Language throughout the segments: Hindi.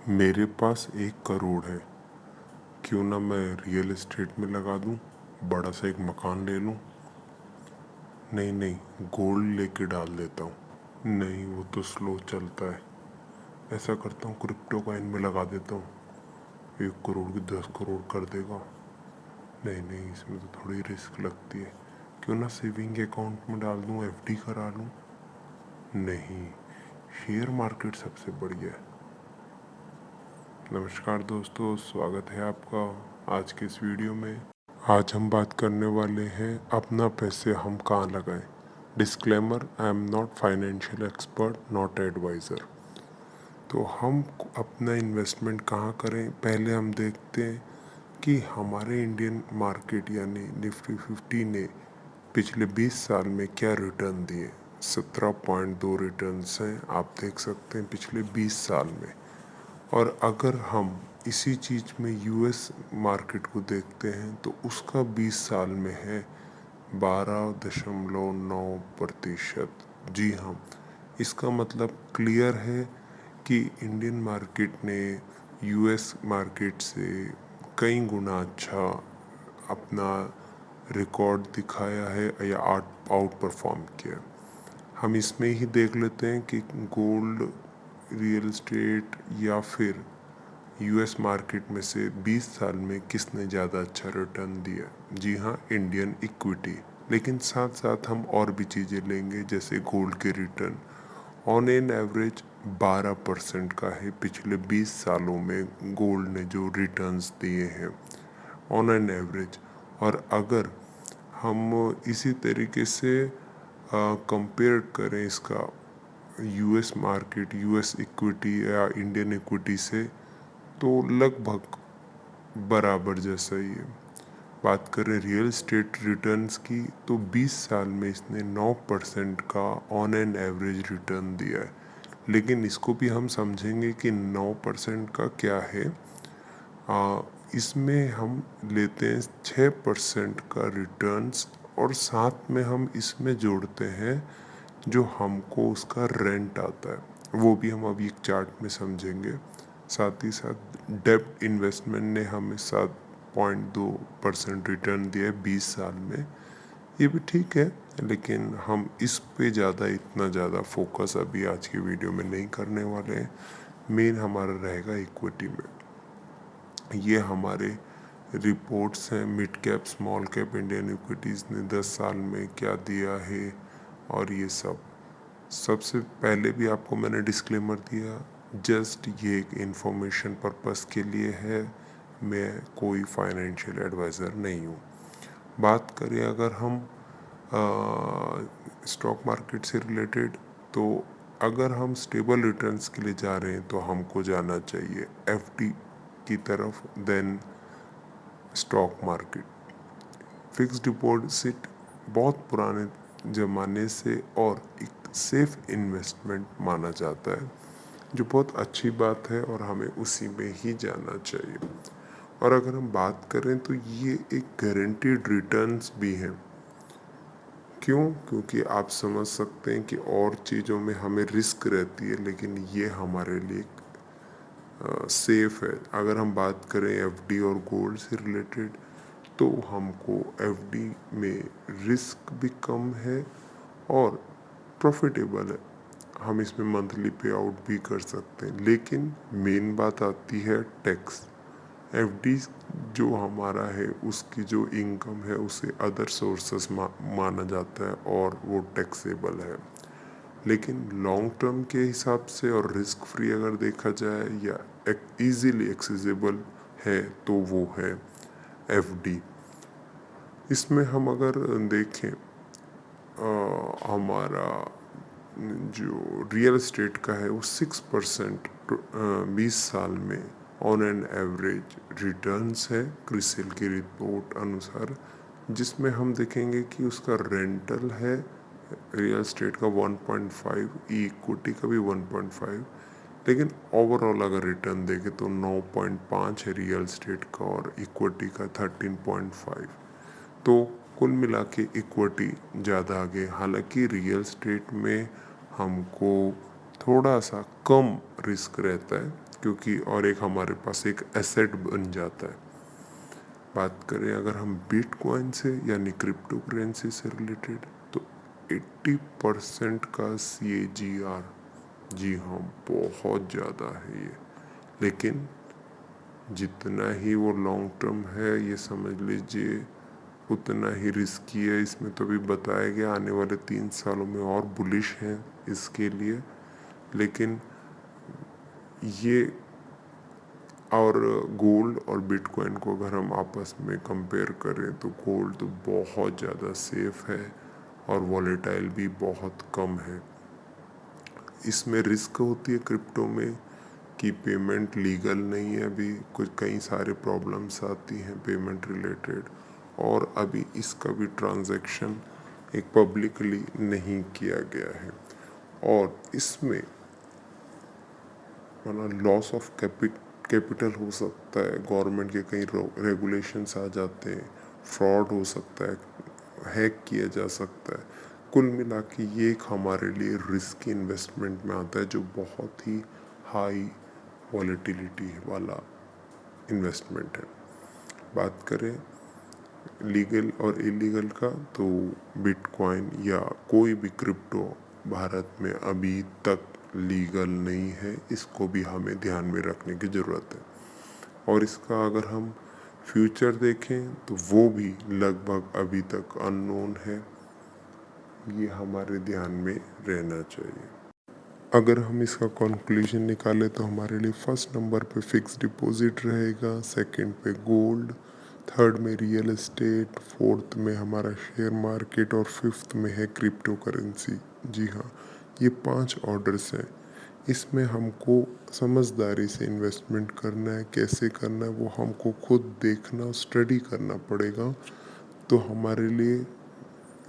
मेरे पास 1 करोड़ है। क्यों ना मैं रियल एस्टेट में लगा दूं, बड़ा सा एक मकान ले लूं। नहीं नहीं, गोल्ड लेके डाल देता हूँ। नहीं, वो तो स्लो चलता है। ऐसा करता हूँ, क्रिप्टो कॉइन में लगा देता हूँ। 1 करोड़ की 10 करोड़ कर देगा। नहीं नहीं, इसमें तो थोड़ी रिस्क लगती है। क्यों ना सेविंग अकाउंट में डाल दूं, एफडी करा लूं। नहीं, शेयर मार्केट सबसे बढ़िया है। नमस्कार दोस्तों, स्वागत है आपका आज के इस वीडियो में। आज हम बात करने वाले हैं अपना पैसे हम कहाँ लगाएं। Disclaimer, I am not financial expert, not adviser. तो हम अपना इन्वेस्टमेंट कहाँ करें, पहले हम देखते हैं कि हमारे इंडियन मार्केट यानी निफ्टी 50 ने पिछले 20 साल में क्या रिटर्न दिए। 17.2 रिटर्न्स हैं, आप देख सकते हैं पिछले 20 साल में। और अगर हम इसी चीज़ में यूएस मार्केट को देखते हैं तो उसका 20 साल में है 12.9%। जी हाँ, इसका मतलब क्लियर है कि इंडियन मार्केट ने यूएस मार्केट से कई गुना अच्छा अपना रिकॉर्ड दिखाया है या आउट परफॉर्म किया। हम इसमें ही देख लेते हैं कि गोल्ड, रियल एस्टेट या फिर यूएस मार्केट में से 20 साल में किसने ज़्यादा अच्छा रिटर्न दिया। जी हाँ, इंडियन इक्विटी। लेकिन साथ साथ हम और भी चीज़ें लेंगे, जैसे गोल्ड के रिटर्न ऑन एन एवरेज 12% का है पिछले 20 सालों में गोल्ड ने जो रिटर्न्स दिए हैं ऑन एन एवरेज। और अगर हम इसी तरीके से कंपेयर करें इसका यूएस मार्केट, यूएस इक्विटी या इंडियन इक्विटी से, तो लगभग बराबर जैसा ही है। बात करें रियल एस्टेट रिटर्न्स की तो 20 साल में इसने 9% का ऑन एन एवरेज रिटर्न दिया है। लेकिन इसको भी हम समझेंगे कि 9% का क्या है। इसमें हम लेते हैं 6% का रिटर्न्स, और साथ में हम इसमें जोड़ते हैं जो हमको उसका रेंट आता है, वो भी हम अभी एक चार्ट में समझेंगे। साथ ही साथ डेब्ट इन्वेस्टमेंट ने हमें 7.2% रिटर्न दिया है 20 साल में। ये भी ठीक है, लेकिन हम इस पे इतना ज़्यादा फोकस अभी आज की वीडियो में नहीं करने वाले हैं। मेन हमारा रहेगा इक्विटी में। ये हमारे रिपोर्ट्स हैं, mid cap, small cap Indian equities ने 10 साल में क्या दिया है और ये सब। सबसे पहले भी आपको मैंने डिस्क्लेमर दिया, जस्ट ये एक इंफॉर्मेशन पर्पस के लिए है, मैं कोई फाइनेंशियल एडवाइज़र नहीं हूँ। बात करें अगर हम स्टॉक मार्केट से रिलेटेड, तो अगर हम स्टेबल रिटर्न्स के लिए जा रहे हैं तो हमको जाना चाहिए एफडी की तरफ, then stock market. Fix deposit बहुत पुराने ज़माने से और एक सेफ इन्वेस्टमेंट माना जाता है, जो बहुत अच्छी बात है और हमें उसी में ही जाना चाहिए। और अगर हम बात करें तो ये एक गारंटीड रिटर्न्स भी हैं। क्यों? क्योंकि आप समझ सकते हैं कि और चीज़ों में हमें रिस्क रहती है, लेकिन ये हमारे लिए सेफ है। अगर हम बात करें एफडी और गोल्ड से रिलेटेड, तो हमको एफडी में रिस्क भी कम है और प्रॉफिटेबल है। हम इसमें मंथली पे आउट भी कर सकते हैं। लेकिन मेन बात आती है टैक्स। एफडी जो हमारा है उसकी जो इनकम है उसे अदर सोर्सेस माना जाता है और वो टैक्सेबल है। लेकिन लॉन्ग टर्म के हिसाब से और रिस्क फ्री अगर देखा जाए या इजीली एक्सेसिबल है तो वो है एफडी। इसमें हम अगर देखें हमारा जो रियल एस्टेट का है वो 6% 20 साल में ऑन एन एवरेज रिटर्न्स है क्रिसिल की रिपोर्ट अनुसार, जिसमें हम देखेंगे कि उसका रेंटल है रियल एस्टेट का 1.5, इक्विटी का भी 1.5। लेकिन ओवरऑल अगर रिटर्न देखें तो 9.5 है रियल एस्टेट का और इक्विटी का 13.5। तो कुल मिला के इक्विटी ज़्यादा आगे। हालांकि रियल एस्टेट में हमको थोड़ा सा कम रिस्क रहता है, क्योंकि और एक हमारे पास एक एसेट बन जाता है। बात करें अगर हम बिटकॉइन से यानी क्रिप्टो करेंसी से रिलेटेड, तो 80% का CAGR, जी हाँ बहुत ज़्यादा है ये। लेकिन जितना ही वो लॉन्ग टर्म है, ये समझ लीजिए उतना ही रिस्की है। इसमें तो भी बताया गया आने वाले 3 सालों में और बुलिश हैं इसके लिए। लेकिन ये और गोल्ड और बिटकॉइन को अगर हम आपस में कंपेयर करें तो गोल्ड तो बहुत ज़्यादा सेफ है और वॉलेटाइल भी बहुत कम है। इसमें रिस्क होती है क्रिप्टो में कि पेमेंट लीगल नहीं है, अभी कुछ कई सारे प्रॉब्लम्स आती हैं पेमेंट रिलेटेड, और अभी इसका भी ट्रांजैक्शन एक पब्लिकली नहीं किया गया है। और इसमें लॉस ऑफ कैपिटल हो सकता है, गवर्नमेंट के कई रेगुलेशंस आ जाते हैं, फ्रॉड हो सकता है, हैक किया जा सकता है। कुल मिला के ये एक हमारे लिए रिस्की इन्वेस्टमेंट में आता है, जो बहुत ही हाई वॉलेटिलिटी वाला इन्वेस्टमेंट है। बात करें लीगल और इलीगल का, तो बिटकॉइन या कोई भी क्रिप्टो भारत में अभी तक लीगल नहीं है। इसको भी हमें ध्यान में रखने की ज़रूरत है। और इसका अगर हम फ्यूचर देखें तो वो भी लगभग अभी तक अननोन है। ये हमारे ध्यान में रहना चाहिए। अगर हम इसका कंक्लूजन निकालें तो हमारे लिए फर्स्ट नंबर पे फिक्स डिपॉजिट रहेगा, सेकंड पे गोल्ड, थर्ड में रियल एस्टेट, फोर्थ में हमारा शेयर मार्केट और फिफ्थ में है क्रिप्टो करेंसी। जी हाँ, ये 5 ऑर्डर्स हैं। इसमें हमको समझदारी से इन्वेस्टमेंट करना है। कैसे करना है वो हमको खुद देखना, स्टडी करना पड़ेगा। तो हमारे लिए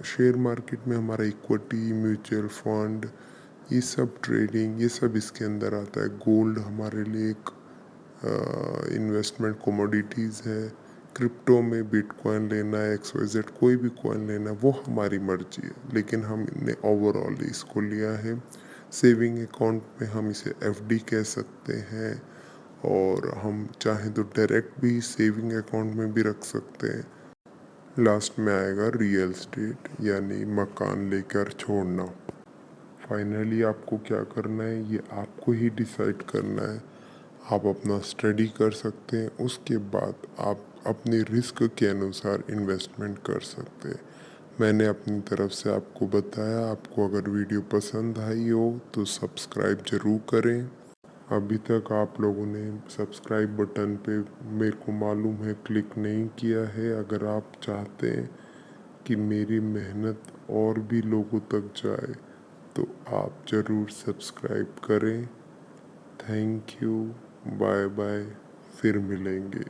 शेयर मार्केट में हमारा इक्विटी, म्यूचुअल फंड, ये सब ट्रेडिंग, ये सब इसके अंदर आता है। गोल्ड हमारे लिए एक इन्वेस्टमेंट कमोडिटीज़ है। क्रिप्टो में बिटकॉइन लेना है, XYZ कोई भी कॉइन लेना है, वो हमारी मर्जी है। लेकिन हमने ओवरऑल इसको लिया है। सेविंग अकाउंट में हम इसे FD कह सकते हैं, और हम चाहें तो डायरेक्ट भी सेविंग अकाउंट में भी रख सकते हैं। लास्ट में आएगा रियल एस्टेट, यानी मकान लेकर छोड़ना। फाइनली आपको क्या करना है ये आपको ही डिसाइड करना है। आप अपना स्टडी कर सकते हैं, उसके बाद आप अपने रिस्क के अनुसार इन्वेस्टमेंट कर सकते हैं। मैंने अपनी तरफ से आपको बताया। आपको अगर वीडियो पसंद आई हो तो सब्सक्राइब ज़रूर करें। अभी तक आप लोगों ने सब्सक्राइब बटन पे मेरे को मालूम है क्लिक नहीं किया है। अगर आप चाहते हैं कि मेरी मेहनत और भी लोगों तक जाए तो आप ज़रूर सब्सक्राइब करें। थैंक यू, बाय बाय, फिर मिलेंगे।